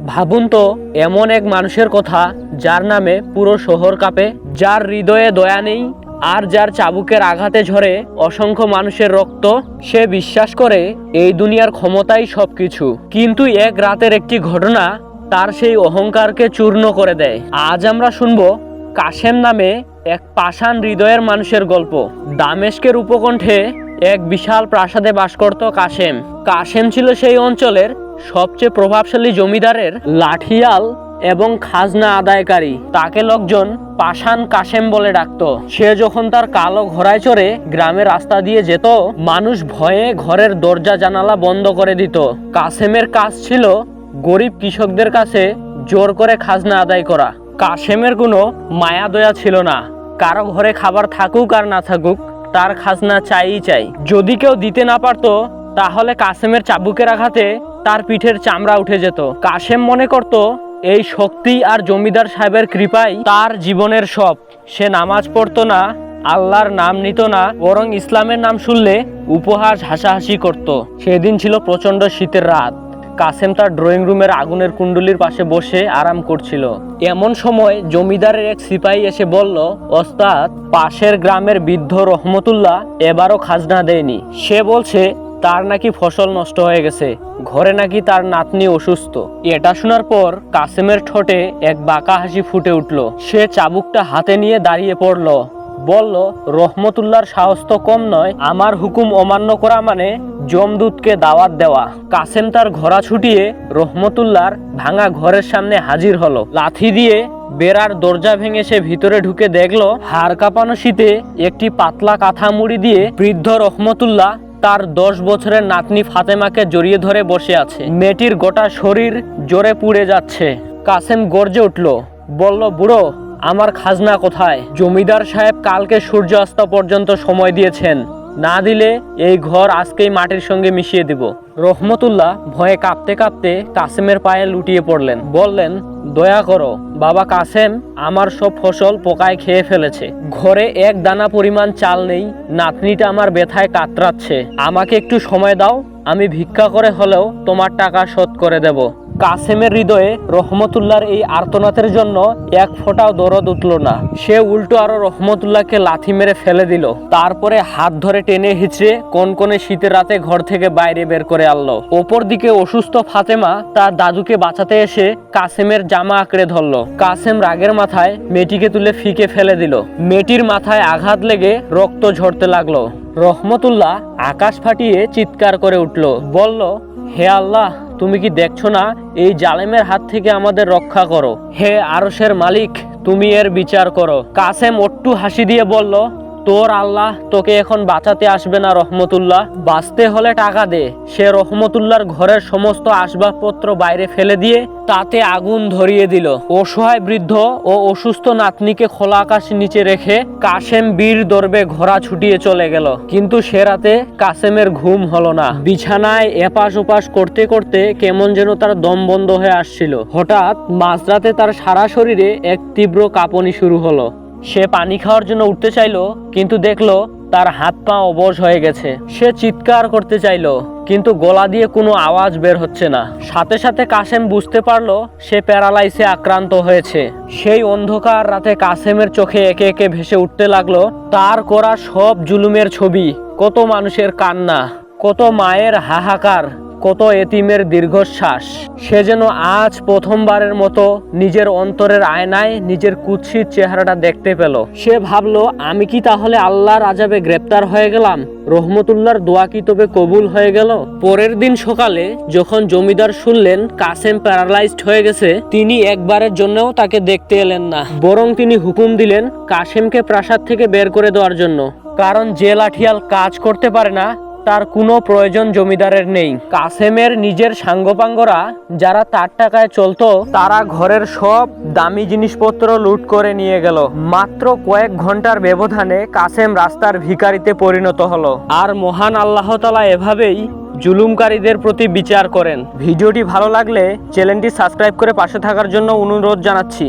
ভাবুন তো, এমন এক মানুষের কথা যার নামে পুরো শহর কাঁপে, যার হৃদয়ে দয়া নেই, আর যার চাবুকের আঘাতে ঝরে অসংখ্য মানুষের রক্ত। সে বিশ্বাস করে এই দুনিয়ার ক্ষমতাই সবকিছু, কিন্তু এক রাতের একটি ঘটনা তার সেই অহংকারকে চূর্ণ করে দেয়। আজ আমরা শুনবো কাশেম নামে এক পাষাণ হৃদয়ের মানুষের গল্প। দামেস্কের উপকণ্ঠে এক বিশাল প্রাসাদে বাস করত কাশেম। কাশেম ছিল সেই অঞ্চলের সবচেয়ে প্রভাবশালী জমিদারের লাঠিয়াল এবং খাজনা আদায়কারী। তাকে লোকজন পাষাণ কাশেম বলে ডাকত। সে যখন তার কালো ঘোড়ায় চড়ে গ্রামের রাস্তা দিয়ে যেত, মানুষ ভয়ে ঘরের দরজা জানালা বন্ধ করে দিত। কাশেমের কাজ ছিল গরিব কৃষকদের কাছে জোর করে খাজনা আদায় করা। কাশেমের কোনো মায়া দয়া ছিল না। কারো ঘরে খাবার থাকুক আর না থাকুক, তার খাজনা চাইই চাই। যদি কেউ দিতে না পারতো, তাহলে কাশেমের চাবুকের আঘাতে তার পিঠের চামড়া উঠে যেত। কাশেম মনে করত এই শক্তি আর জমিদার সাহেবের কৃপাই তার জীবনের সব। সে নামাজ পড়তো না, আল্লাহর নাম নিত না, বরং ইসলামের নাম শুনলে উপহাস হাসাহাসি করত। সেদিন ছিল প্রচন্ড শীতের রাত। কাশেম তার ড্রয়িং রুমের আগুনের কুণ্ডুলির পাশে বসে আরাম করছিল। এমন সময় জমিদারের এক সিপাহী এসে বলল, ওস্তাদ, পাশের গ্রামের বৃদ্ধ রহমতুল্লাহ এবারও খাজনা দেয়নি। সে বলছে তার নাকি ফসল নষ্ট হয়ে গেছে, ঘরে নাকি তার নাতনি অসুস্থ। এটা শোনার পর কাশেমের ঠোঁটে এক বাঁকা হাসি ফুটে উঠল। সে চাবুকটা হাতে নিয়ে দাঁড়িয়ে পড়ল, বলল, রহমতুল্লাহর সাহস তো কম নয়। আমার হুকুম অমান্য করা মানে যমদূতকে দাওয়াত দেওয়া। কাশেম তার ঘোড়া ছুটিয়ে রহমতুল্লাহর ভাঙা ঘরের সামনে হাজির হলো। লাথি দিয়ে বেড়ার দরজা ভেঙে সে ভিতরে ঢুকে দেখলো, হাড় কাঁপানো শীতে একটি পাতলা কাঁথা মুড়ি দিয়ে বৃদ্ধ রহমতুল্লাহ তার 10 বছরের নাতনি ফাতেমাকে জড়িয়ে ধরে বসে আছে। মেয়েটির গোটা শরীর জ্বরে পুড়ে যাচ্ছে। কাশেম গর্জে উঠল, বলল, বুড়ো, আমার খাজনা কোথায়? জমিদার সাহেব কালকে সূর্যাস্ত পর্যন্ত সময় দিয়েছেন, না দিলে এই ঘর আজকেই মাটির সঙ্গে মিশিয়ে দিব। রহমতুল্লাহ ভয়ে কাঁপতে কাঁপতে কাশেমের পায়ে লুটিয়ে পড়লেন, বললেন, দয়া করো বাবা কাশেম, আমার সব ফসল পোকায় খেয়ে ফেলেছে। ঘরে এক দানা পরিমাণ চাল নেই, নাতনিটা আমার ব্যথায় কাতরাচ্ছে। আমাকে একটু সময় দাও, আমি ভিক্ষা করে হলেও তোমার টাকা শোধ করে দেব। কাশেমের হৃদয়ে রহমতুল্লাহর এই আর্তনাদের জন্য এক ফোঁটাও দরদ উঠল না। সে উল্টো আরো রহমতুল্লাহকে লাথি মেরে ফেলে দিল। তারপরে হাত ধরে টেনে হিচড়ে কনকনে শীতের রাতে ঘর থেকে বাইরে বের করে আনলো। অপরদিকে অসুস্থ ফাতেমা তার দাদুকে বাঁচাতে এসে কাশেমের জামা আঁকড়ে ধরলো। কাশেম রাগের মাথায় মেয়েটিকে তুলে ফিকে ফেলে দিল। মেয়েটির মাথায় আঘাত লেগে রক্ত ঝরতে লাগলো। রহমতুল্লাহ আকাশ ফাটিয়ে চিৎকার করে উঠল, বলল, হে আল্লাহ, তুমি কি দেখছো না এই জালেমের হাত থেকে আমাদের রক্ষা করো? হে আরশের মালিক, তুমি এর বিচার করো। কাশেম অট্টু হাসি দিয়ে বলল, তোর আল্লাহ তোকে এখন বাঁচাতে আসবে না রহমতুল্লাহ, বাঁচতে হলে টাকা দে। সে রহমতুল্লাহর ঘরের সমস্ত আসবাবপত্র বাইরে ফেলে দিয়ে তাতে আগুন ধরিয়ে দিল। অসহায় বৃদ্ধ ও অসুস্থ নাতনিকে খোলা আকাশের নিচে রেখে কাশেম বীর দর্বে ঘোড়া ছুটিয়ে চলে গেল। কিন্তু সে রাতে কাশেমের ঘুম হলো না। বিছানায় এপাশ ওপাশ করতে করতে কেমন যেন তার দম বন্ধ হয়ে আসছিল। হঠাৎ মাঝরাতে তার সারা শরীরে এক তীব্র কাঁপুনি শুরু হলো। সে পানি খাওয়ার জন্য উঠতে চাইলো, কিন্তু দেখলো তার হাত পা অবশ হয়ে গেছে। সে চিৎকার করতে চাইলো, কিন্তু গলা দিয়ে কোনো আওয়াজ বের হচ্ছে না। সাথে সাথে কাশেম বুঝতে পারলো সে প্যারালাইসে আক্রান্ত হয়েছে। সেই অন্ধকার রাতে কাশেমের চোখে একে একে ভেসে উঠতে লাগলো তার করা সব জুলুমের ছবি। কত মানুষের কান্না, কত মায়ের হাহাকার, কত এতিমের দীর্ঘশ্বাস। সে যেন আজ প্রথমবারের মতো নিজের অন্তরের আয়নায় নিজের কুৎসিত চেহারাটা দেখতে পেল। সে ভাবলো, আমি কি তাহলে আল্লাহর আযাবে গ্রেপ্তার হয়ে গেলাম? রহমতুল্লাহর দোয়া কি তবে কবুল হয়ে গেল? পরের দিন সকালে যখন জমিদার শুনলেন কাশেম প্যারালাইজড হয়ে গেছে, তিনি একবারের জন্যও তাকে দেখতে এলেন না, বরং তিনি হুকুম দিলেন কাশেমকে প্রাসাদ থেকে বের করে দেওয়ার জন্য। কারণ যে লাঠিয়াল কাজ করতে পারে না, তার কোনো প্রয়োজন জমিদারের নেই। কাশেমের নিজের সাঙ্গপাঙ্গরা যারা তার টাকায় চলতো, তারা ঘরের সব দামি জিনিসপত্র লুট করে নিয়ে গেল। মাত্র কয়েক ঘন্টার ব্যবধানে কাশেম রাস্তার ভিখারিতে পরিণত হলো। আর মহান আল্লাহ তাআলা এভাবেই জুলুমকারীদের প্রতি বিচার করেন। ভিডিওটি ভালো লাগলে চ্যানেলটি সাবস্ক্রাইব করে পাশে থাকার জন্য অনুরোধ জানাচ্ছি।